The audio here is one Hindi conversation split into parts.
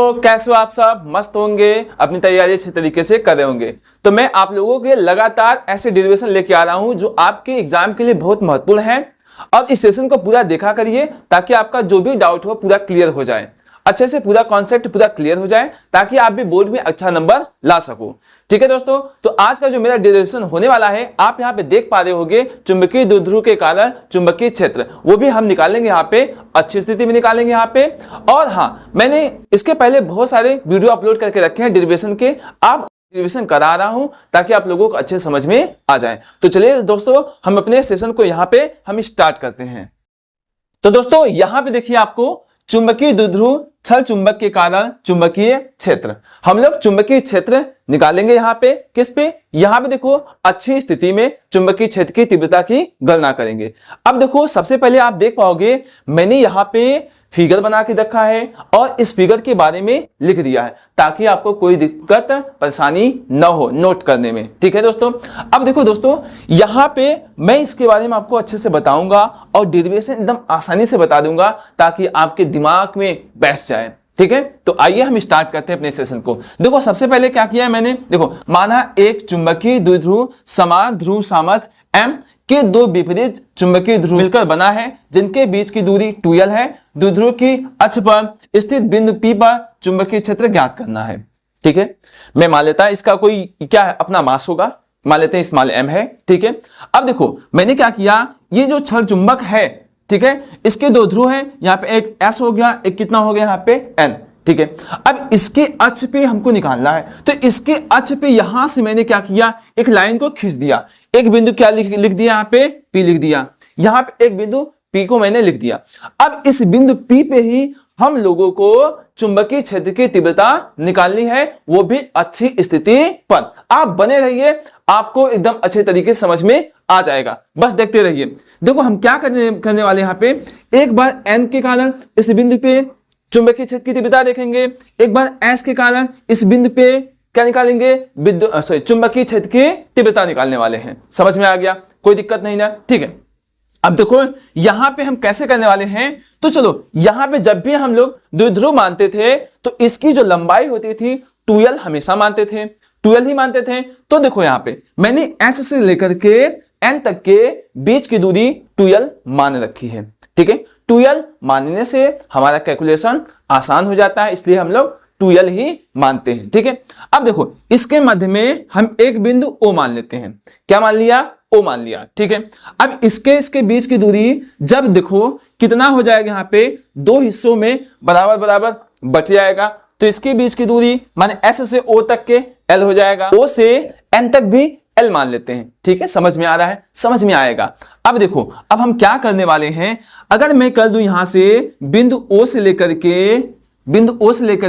दोस्तों कैसे हो आप सब? मस्त होंगे, अपनी तैयारी अच्छे तरीके से कर रहे होंगे। तो मैं आप लोगों के लगातार ऐसे डेरिवेशन लेके आ रहा हूं जो आपके एग्जाम के लिए बहुत महत्वपूर्ण है और इस सेशन को पूरा देखा करिए ताकि आपका जो भी डाउट हो पूरा क्लियर हो जाए, अच्छे से पूरा कॉन्सेप्ट पूरा क्लियर हो जाए ताकि आप भी बोर्ड में अच्छा नंबर ला सको। ठीक है दोस्तों, तो आज का जो मेरा डेरिवेशन होने वाला है आप यहाँ पे देख पा रहे होंगे, चुंबकीय द्विध्रुव के कारण चुंबकीय क्षेत्र, वो भी हम निकालेंगे यहाँ पे, अच्छी स्थिति में निकालेंगे यहाँ पे। और हाँ, मैंने इसके पहले बहुत सारे वीडियो अपलोड करके रखे हैं डेरिवेशन के, आप डेरिवेशन करा रहा हूं ताकि आप लोगों को अच्छे समझ में आ जाए। तो चलिए दोस्तों, हम अपने सेशन को यहाँ पे हम स्टार्ट करते हैं। तो दोस्तों यहाँ पे देखिए, आपको चुंबकीय द्विध्रुव छल चुंबक के कारण चुंबकीय क्षेत्र, हम लोग चुंबकीय क्षेत्र निकालेंगे यहाँ पे। किस पे? यहाँ पे देखो, अच्छी स्थिति में चुंबकीय क्षेत्र की तीव्रता की गणना करेंगे। अब देखो, सबसे पहले आप देख पाओगे मैंने यहाँ पे फिगर बना के रखा है और इस फिगर के बारे में लिख दिया है ताकि आपको कोई दिक्कत परेशानी न हो नोट करने में। ठीक है दोस्तों, अब देखो दोस्तों, यहाँ पे मैं इसके बारे में आपको अच्छे से बताऊंगा और डेरिवेशन एकदम आसानी से बता दूंगा ताकि आपके दिमाग में बैठ जाए। ठीक है, तो आइए हम स्टार्ट करते हैं अपने सेशन को। देखो सबसे पहले क्या किया है मैंने, देखो माना एक चुंबकीय द्विध्रुव समान ध्रुव सामर्थ्य m के दो विपरीत चुंबकीय ध्रुव मिलकर बना है जिनके बीच की दूरी 2l है। द्विध्रुव की अक्ष पर स्थित बिंदु P पर चुंबकीय क्षेत्र ज्ञात करना है। ठीक है, मैं मान लेता है इसका कोई क्या है, अपना मास होगा, मान लेते हैं स्मॉल m है। ठीक है, अब देखो मैंने क्या किया, ये जो छड़ चुंबक है, ठीक है, इसके दो ध्रुव हैं, यहाँ पे एक s हो गया, एक कितना हो गया यहाँ पे n। ठीक है, अब इसके अक्ष पे हमको निकालना है, तो इसके अक्ष पे यहां से मैंने क्या किया, एक लाइन को खींच दिया, एक बिंदु क्या लिख दिया यहाँ पे P लिख दिया, यहाँ पे एक बिंदु P को मैंने लिख दिया। अब इस बिंदु P पे ही हम लोगों को चुंबकीय क्षेत्र की तीव्रता निकालनी है, वो भी अच्छी स्थिति पर। आप बने रहिए, आपको एकदम अच्छे तरीके से समझ में आ जाएगा, बस देखते रहिए। देखो हम क्या करने वाले यहाँ पे, एक बार n के कारण इस बिंदु पे चुंबकीय क्षेत्र की तीव्रता देखेंगे, एक बार s के कारण इस बिंदु पे क्या निकालेंगे, चुंबकीय क्षेत्र की तीव्रता निकालने वाले हैं। समझ में आ गया? कोई दिक्कत नहीं ना? ठीक है, अब देखो यहां पे हम कैसे करने वाले हैं, तो चलो यहां पे जब भी हम लोग द्विध्रुव मानते थे तो इसकी जो लंबाई होती थी 2l हमेशा मानते थे, 2l ही मानते थे। तो देखो यहां पे मैंने s से लेकर के n तक के बीच की दूरी 2l मान रखी है। ठीक है, 2l मानने से हमारा कैलकुलेशन आसान हो जाता है, इसलिए हम लोग 2l ही मानते हैं। ठीक है, अब देखो इसके मध्य में हम एक बिंदु O मान लेते हैं। क्या मान लिया? O मान लिया। ठीक है, अब इसके बीच की दूरी जब देखो कितना हो जाएगा, यहाँ पे दो हिस्सों में बराबर बराबर बच जाएगा, तो इसके बीच की दूरी माने S से O तक के L हो जाएगा, O से N तक भी L मान लेते हैं। ठीक है, समझ में आ रहा है? समझ में आएगा। अब देखो, अब हम क्या करने वाले हैं, अगर मैं कर दूं यहां से बिंदु O से लेकर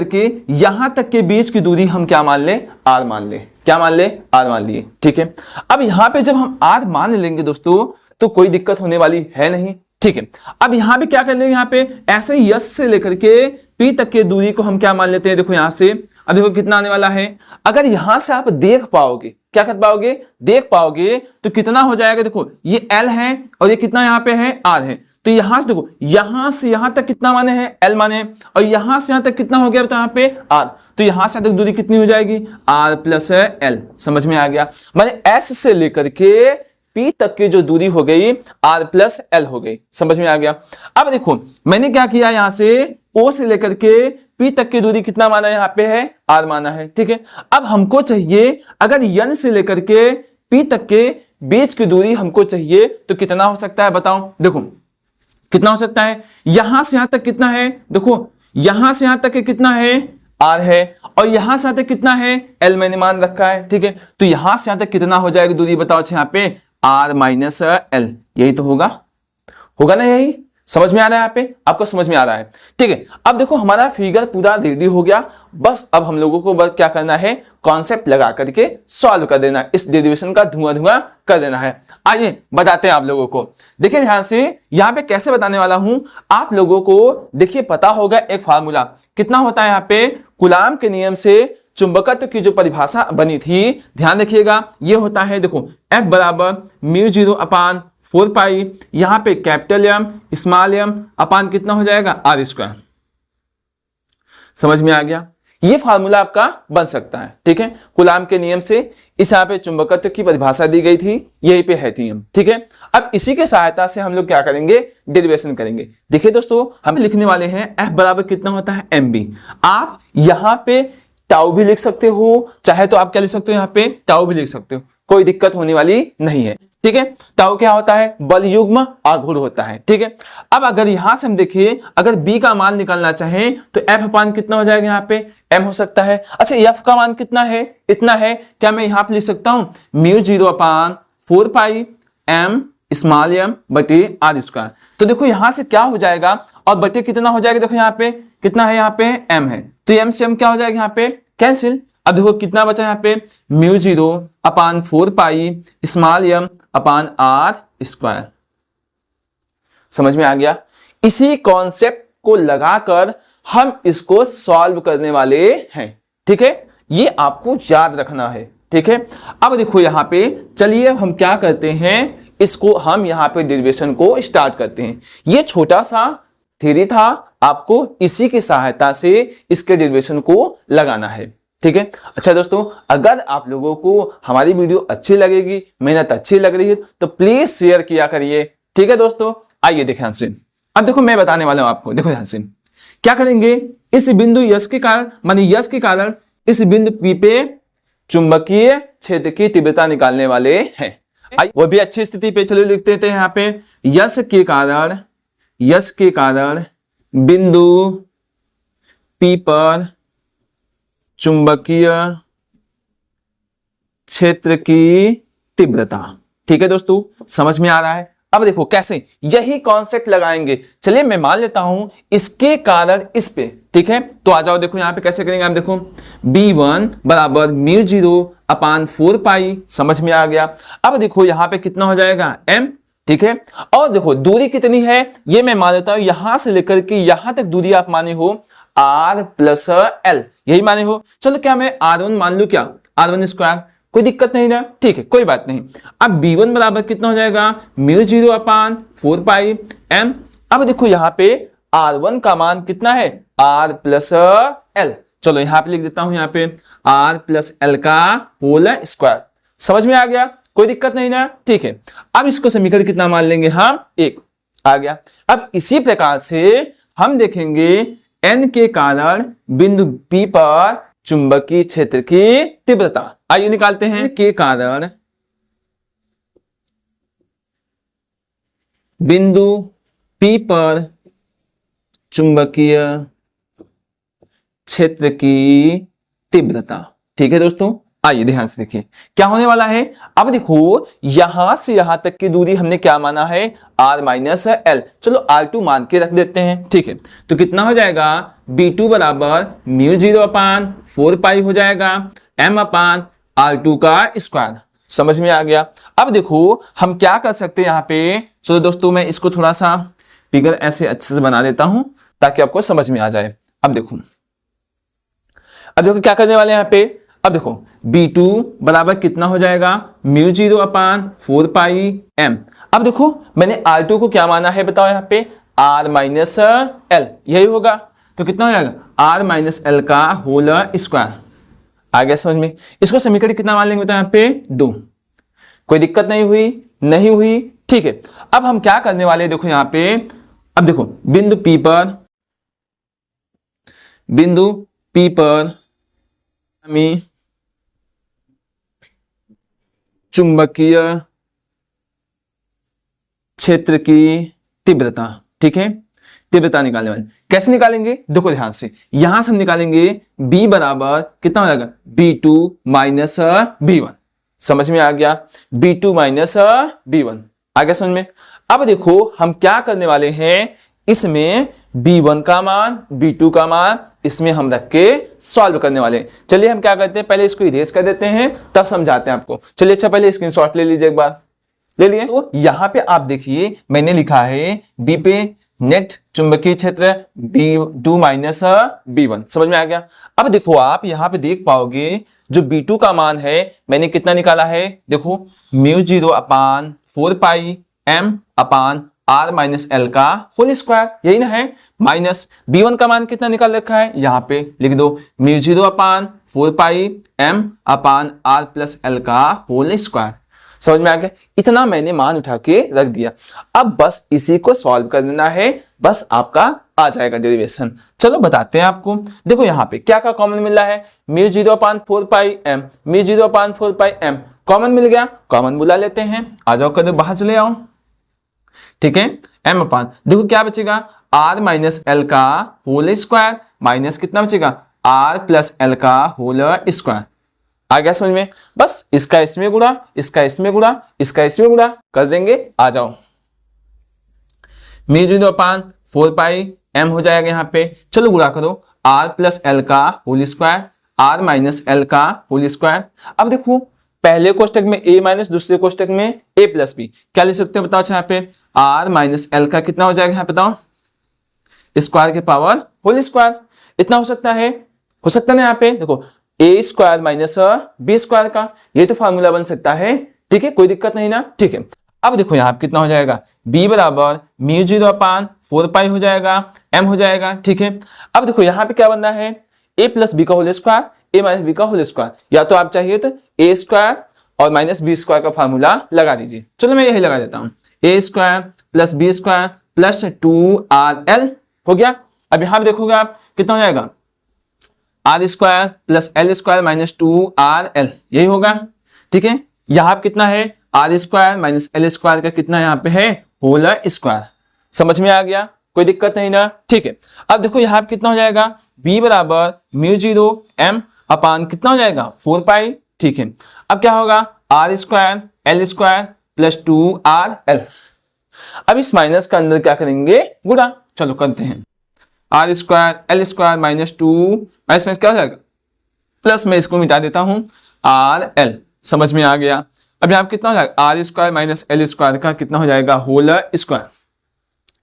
के यहां तक के बीच की दूरी हम क्या मान ले, R मान ले। क्या मान ले? R मान लिए। ठीक है, अब यहां पे जब हम R मान लेंगे दोस्तों तो कोई दिक्कत होने वाली है नहीं। ठीक है, अब यहां पे क्या कर लेंगे, यहाँ पे ऐसे ही S से लेकर के P तक के दूरी को हम क्या मान लेते हैं, देखो यहां से, अब देखो कितना आने वाला है, अगर यहां से आप देख पाओगे, क्या कर पाओगे, देख पाओगे तो कितना हो जाएगा, देखो ये L है और ये कितना यहाँ पे है, R है। तो यहां से देखो, यहां से यहां तक कितना माने हैं, L माने हैं, और यहां से यहां तक कितना हो गया, तो यहाँ पे R, तो यहां से तक दूरी कितनी हो जाएगी, R प्लस L। समझ में आ गया? माने S से लेकर के P तक की जो दूरी हो गई R प्लस L हो गई। समझ में आ गया? अब देखो मैंने क्या किया, यहां से O से लेकर के P तक की दूरी कितना माना, यहाँ पे है R माना है। ठीक है, अब हमको चाहिए, अगर N से लेकर के P तक के बीच की दूरी हमको चाहिए तो कितना हो सकता है, बताओ। देखो कितना हो सकता है, यहां से यहां तक कितना है, देखो यहां से यहां तक कितना है, R है, और यहां से यहां तक कितना है, L मैंने मान रखा है। ठीक है, तो यहां से यहां तक कितना हो जाएगी दूरी, बताओ। यहाँ पे R माइनस L, यही तो होगा ना? यही समझ में आ रहा है? यहाँ पे आपको समझ में आ रहा है? ठीक है, अब देखो हमारा फिगर पूरा रेडी हो गया, बस अब हम लोगों को बस क्या करना है, कॉन्सेप्ट लगा करके सॉल्व कर देना, इस डेरिवेशन का धुआं कर देना है। आइए बताते हैं आप लोगों को। देखिए ध्यान से, यहाँ पे कैसे बताने वाला हूं आप लोगों को। देखिए पता होगा एक फार्मूला कितना होता है, यहाँ पे कूलाम के नियम से चुंबकत्व की जो परिभाषा बनी थी, ध्यान रखिएगा, ये होता है, देखो F बराबर μ0 अपान 4 पाई, यहां पे कैपिटल M स्मॉल m अपान कितना हो जाएगा, R स्क्वायर। समझ में आ गया? ये फार्मूला आपका बन सकता है, ठीक है। कूलाम के नियम से इस यहाँ पे चुंबकत्व की परिभाषा दी गई थी, यही पे है नियम, ठीक है। अब इसी के सहायता से हम लोग क्या करेंगे, डेरिवेशन करेंगे। देखिए दोस्तों, हम लिखने वाले हैं F बराबर कितना होता है mb। आप यहाँ पे टाउ भी लिख सकते हो, चाहे तो आप क्या लिख सकते हो, यहाँ पे टाउ भी लिख सकते हो, कोई दिक्कत होने वाली नहीं है, ठीक है। टाउ क्या होता है, बल युग्म आघूर्ण होता है, ठीक है। अब अगर यहां से हम देखिए, अगर बी का मान निकालना चाहें तो एफ अपान कितना हो जाएगा, यहाँ पे एम हो सकता है। अच्छा, एफ का मान कितना है, इतना है, क्या मैं यहाँ पे लिख सकता हूं म्यू 0 अपान 4 पाई एम स्मॉल एम बटे आर स्क्वायर। तो देखो यहां से क्या हो जाएगा, और बटे कितना हो जाएगा, देखो यहाँ पे कितना है, यहाँ पे एम है, तो एम से एम क्या हो जाएगा, यहाँ पे कैंसिल। अब देखो कितना बचा यहाँ पे, mu 0 upon 4 pi small M upon R square. समझ में आ गया? इसी कॉन्सेप्ट को लगाकर हम इसको सॉल्व करने वाले हैं, ठीक है। ये आपको याद रखना है, ठीक है। अब देखो यहाँ पे, चलिए हम क्या करते हैं, इसको हम यहाँ पे डेरिवेशन को स्टार्ट करते हैं। ये छोटा सा थ्योरी था, आपको इसी की सहायता से इसके डेरिवेशन को लगाना है, ठीक है। अच्छा दोस्तों, अगर आप लोगों को हमारी वीडियो अच्छी लगेगी, मेहनत अच्छी लग रही है, तो प्लीज शेयर किया करिए, ठीक है दोस्तों। आइए देखें ध्यान से, अब देखो मैं बताने वाला हूं आपको, देखो ध्यान से क्या करेंगे। इस बिंदु यस के कारण, माने यस के कारण इस बिंदु पी पे चुंबकीय क्षेत्र की तीव्रता निकालने वाले हैं। वो भी अच्छी स्थिति पे, चलिए लिखते थे यहाँ पे, यस के कारण बिंदु पी पर चुंबकीय क्षेत्र की तीव्रता, ठीक है दोस्तों, समझ में आ रहा है? अब देखो कैसे, यही कॉन्सेप्ट लगाएंगे। चलिए मैं मान लेता हूं इसके कारण इस पे, ठीक है। तो आ जाओ, देखो यहां पे कैसे करेंगे, आप देखो B1 बराबर म्यू 0 अपान 4 पाई, समझ में आ गया। अब देखो यहां पे कितना हो जाएगा m, ठीक है। और देखो दूरी कितनी है, ये मैं मान लेता हूं, यहां से लेकर के यहां तक दूरी आप माने हो R प्लस L, यही माने हो। चलो क्या मैं R1 मान लू, क्या R1 स्क्वायर, कोई दिक्कत नहीं ना, ठीक है, कोई बात नहीं। अब B1 बराबर कितना हो जाएगा, म्यू 0 अपान 4 पाई m। अब देखो यहाँ पे R1 का मान कितना है, R प्लस L। चलो यहाँ पे लिख देता हूं, यहाँ पे R प्लस L का होल स्क्वायर। समझ में आ गया, कोई दिक्कत नहीं ना, ठीक है। अब इसको समीकरण कितना मान लेंगे हम, 1 आ गया। अब इसी प्रकार से हम देखेंगे N के कारण बिंदु P पर चुंबकीय क्षेत्र की तीव्रता, आइए निकालते हैं। के कारण बिंदु P पर चुंबकीय क्षेत्र की तीव्रता, ठीक है दोस्तों। आइए ध्यान से देखिए क्या होने वाला है। अब देखो यहां से यहां तक की दूरी हमने क्या माना है, R माइनस L। चलो R2 मान के रख देते हैं, ठीक है। तो कितना हो जाएगा, B2 बराबर म्यू 0 अपान 4 पाई हो जाएगा m अपान R2 का स्क्वायर। समझ में आ गया? अब देखो हम क्या कर सकते हैं यहाँ पे, चलो दोस्तों मैं इसको थोड़ा सा फिगर ऐसे अच्छे से बना देता हूं ताकि आपको समझ में आ जाए। अब देखो क्या करने वाले हैं यहाँ पे। अब देखो B2 बराबर कितना हो जाएगा, म्यू 0 अपान 4 पाई m। अब देखो मैंने R2 को क्या माना है, बताओ यहाँ पे R माइनस L, यही होगा। तो कितना हो जाएगा, R माइनस L का होल स्क्वायर। आ गया समझ में? इसको समीकरण कितना मान लेंगे, बताओ यहाँ पे 2। कोई दिक्कत नहीं हुई, ठीक है। अब हम क्या करने वाले हैं, देखो यहाँ पे, अब देखो बिंदु P पर हमें चुंबकीय क्षेत्र की तीव्रता, ठीक है, तीव्रता निकालने वाले। कैसे निकालेंगे, देखो ध्यान से, यहां से हम निकालेंगे B बराबर कितना हो जाएगा, B2 माइनस B1। समझ में आ गया, B2 माइनस B1 आ गया समझ में। अब देखो हम क्या करने वाले हैं, इसमें B1 का मान B2 का मान इसमें हम रख के सॉल्व करने वाले हैं। चलिए हम क्या करते हैं, पहले इसको इरेज कर देते हैं तब समझाते हैं आपको। चलिए अच्छा पहले स्क्रीनशॉट ले लीजिए, एक बार ले लिए। तो यहाँ पे आप देखिए मैंने लिखा है B पे नेट चुंबकीय क्षेत्र B2 माइनस B1। समझ में आ गया? अब देखो आप यहाँ पे देख पाओगे जो B2 का मान है मैंने कितना निकाला है, देखो mu 0 upon 4 pi m upon R minus L का होल स्क्वायर, यही ना है। माइनस b1 का मान कितना निकाल रखा है, यहाँ पे लिख दो mu 0 upon 4 pi m upon R plus L का होल स्क्वायर। समझ में आ गया? इतना मैंने मान उठा के रख दिया, अब बस इसी को सॉल्व कर देना है, बस आपका आ जाएगा डेरिवेशन। चलो बताते हैं आपको। देखो यहाँ पे क्या क्या कॉमन मिल रहा है, mu 0 upon 4 pi m, mu 0 upon 4 pi m common मिल गया, कॉमन बुला लेते हैं। आ जाओ, कदम बाहर चले आओ, ठीक है। m अपान देखो क्या बचेगा, r माइनस एल का होल स्क्वायर माइनस कितना बचेगा, r प्लस एल का होल स्क्वायर। आ गया समझ में? बस इसका इसमें गुणा, इसका इसमें गुणा, इसका इसमें गुणा कर देंगे। आ जाओ, म्यू 0 अपान 4 पाई m हो जाएगा यहाँ पे, चलो गुणा करो, r प्लस एल का whole square, r minus L का होल स्क्वायर। अब देखो पहले कोष्टक में a माइनस, दूसरे कोष्टक में a प्लस बी, क्या लिख सकते हो बताओ? यहाँ पे r माइनस एल का कितना हो जाएगा यहाँ पे बताओ, स्क्वायर के पावर होल स्क्वायर, इतना हो सकता है, हो सकता है ना? यहाँ पे देखो a square minus b square का, ये तो फार्मूला बन सकता है, ठीक है, कोई दिक्कत नहीं ना, ठीक है। अब देखो यहाँ पे कितना हो जाएगा, b बराबर म्यू 0 अपान 4 पाई हो जाएगा, m हो जाएगा, ठीक है। अब देखो यहाँ पे क्या बन रहा है, a प्लस बी का whole square, a minus B का होल स्क्वायर, या तो आप चाहिए तो a स्क्वायर और माइनस बी स्क्वायर का फार्मूला लगा दीजिए। चलो मैं यही लगा देता हूँ, a square plus B square plus 2rl हो गया। अब यहाँ पे देखोगे आप कितना हो जाएगा, R square plus L square minus 2rl, यही होगा, ठीक है। यहाँ पे कितना है, R square minus L square का कितना यहाँ पे है, होल स्क्वायर। समझ में आ गया? कोई दिक्कत नहीं ना, ठीक है। अब देखो यहाँ पे कितना हो जाएगा, b बराबर म्यू 0 m अपान कितना हो जाएगा 4 पाई, ठीक है। अब क्या होगा, R square L square plus 2rl। अब इस माइनस का अंदर क्या करेंगे, गुणा, चलो करते हैं। R square L square minus 2 minus minus क्या हो जाएगा, प्लस में इसको मिटा देता हूं, आर एल। समझ में आ गया? अब यहाँ कितना हो जाएगा, R square minus L square का कितना हो जाएगा, होल स्क्वायर,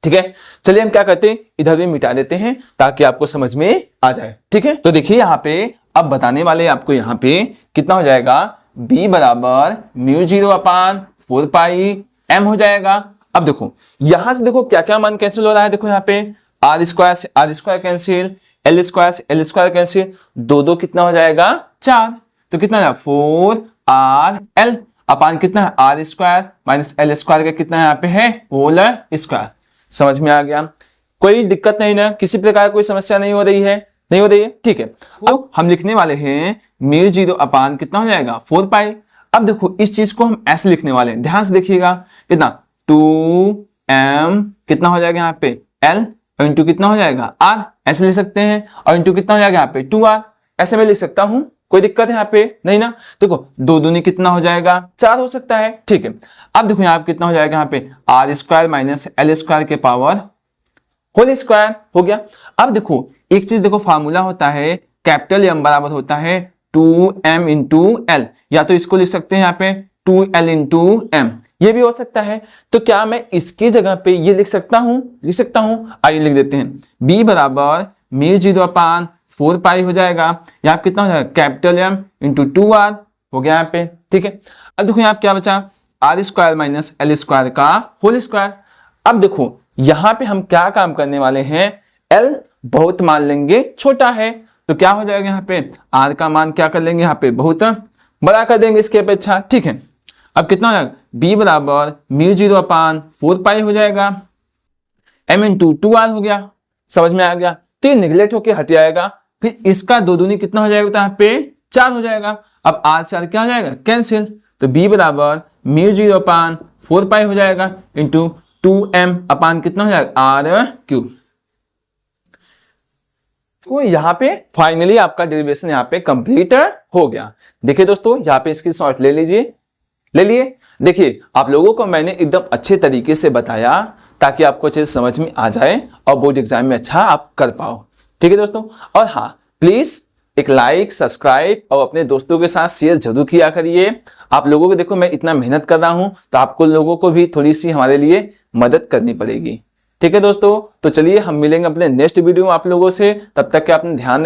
ठीक है। चलिए हम क्या करते हैं, इधर भी मिटा देते हैं ताकि आपको समझ में आ जाए, ठीक है। तो देखिए यहाँ पे अब बताने वाले आपको यहाँ पे कितना हो जाएगा, b बराबर म्यू 0 अपान 4 पाई m हो जाएगा। अब देखो यहां से देखो क्या क्या मान कैंसिल हो रहा है, देखो यहाँ पे आर स्क्वायर से R square cancel, L square से एल स्क्वायर कैंसिल, दो कितना हो जाएगा 4, तो कितना है 4rl अपान कितना है R square minus L square का कितना यहाँ पे है, होल स्क्वायर। समझ में आ गया? कोई दिक्कत नहीं ना, किसी प्रकार कोई समस्या नहीं हो रही है, नहीं हो रही है, ठीक है। तो हम लिखने वाले हैं म्यू 0 अपान कितना हो जाएगा 4 पाई। अब देखो इस चीज को हम ऐसे लिखने वाले हैं, ध्यान से देखिएगा, कितना 2m कितना हो जाएगा यहाँ पे l इंटू कितना हो जाएगा r, ऐसे लिख सकते हैं, और इंटू कितना हो जाएगा यहाँ पे 2r, ऐसे मैं लिख सकता हूं, कोई दिक्कत है यहाँ पे नहीं ना। देखो 2 दूनी कितना हो जाएगा 4 हो सकता है, ठीक है। अब देखो यहाँ पे कितना हो जाएगा, यहाँ पे R square minus L square के पावर होल स्क्वायर हो गया। अब देखो एक चीज देखो, फार्मूला होता है कैपिटल M बराबर होता है 2m इंटू l, या तो इसको लिख सकते हैं यहाँ पे 2l इंटू m, ये भी हो सकता है। तो क्या मैं इसकी जगह पे ये लिख सकता हूं, आइए लिख देते हैं, b बराबर म्यू 0 अपान 4 पाई हो जाएगा, यहाँ कितना हो जाएगा कैपिटल M इंटू 2r हो गया यहाँ पे, ठीक है। अब देखो यहाँ क्या बचा, R square minus L square का होल स्क्वायर। अब देखो यहाँ पे हम क्या काम करने वाले हैं, L बहुत मान लेंगे छोटा है, तो क्या हो जाएगा यहाँ पे R का मान क्या कर लेंगे यहाँ पे बहुत बड़ा कर देंगे इसके अपेक्षा, ठीक है। अब कितना हो जाएगा, B बराबर म्यू 0 अपान 4 पाई हो जाएगा, M इंटू 2R हो गया। समझ में आ गया? तो ये निगलेक्ट होके हट जाएगा, फिर इसका 2 दूनी कितना हो जाएगा, तो यहाँ पे 4 हो जाएगा। अब R 4 क्या हो जाएगा, कैंसिल, तो B बराबर म्यू 0 अपान 4 पाई हो जाएगा इंटू 2m अपान कितना हो जाएगा r क्यूब। तो यहाँ पे फाइनली आपका डेरिवेशन यहाँ पे कंप्लीट हो गया। देखिए दोस्तों यहाँ पे इसकी शॉर्ट ले लीजिए, ले लिए। देखिए आप लोगों को मैंने एकदम अच्छे तरीके से बताया ताकि आपको अच्छे से समझ में आ जाए और बोर्ड एग्जाम में अच्छा आप कर पाओ, ठीक है दोस्तों। और हाँ प्लीज एक लाइक सब्सक्राइब और अपने दोस्तों के साथ शेयर जरूर किया करिए। आप लोगों को देखो मैं इतना मेहनत कर रहा हूं तो आपको लोगों को भी थोड़ी सी हमारे लिए मदद करनी पड़ेगी, ठीक है दोस्तों। तो चलिए हम मिलेंगे अपने नेक्स्ट वीडियो में आप लोगों से, तब तक के अपना ध्यान रखिए।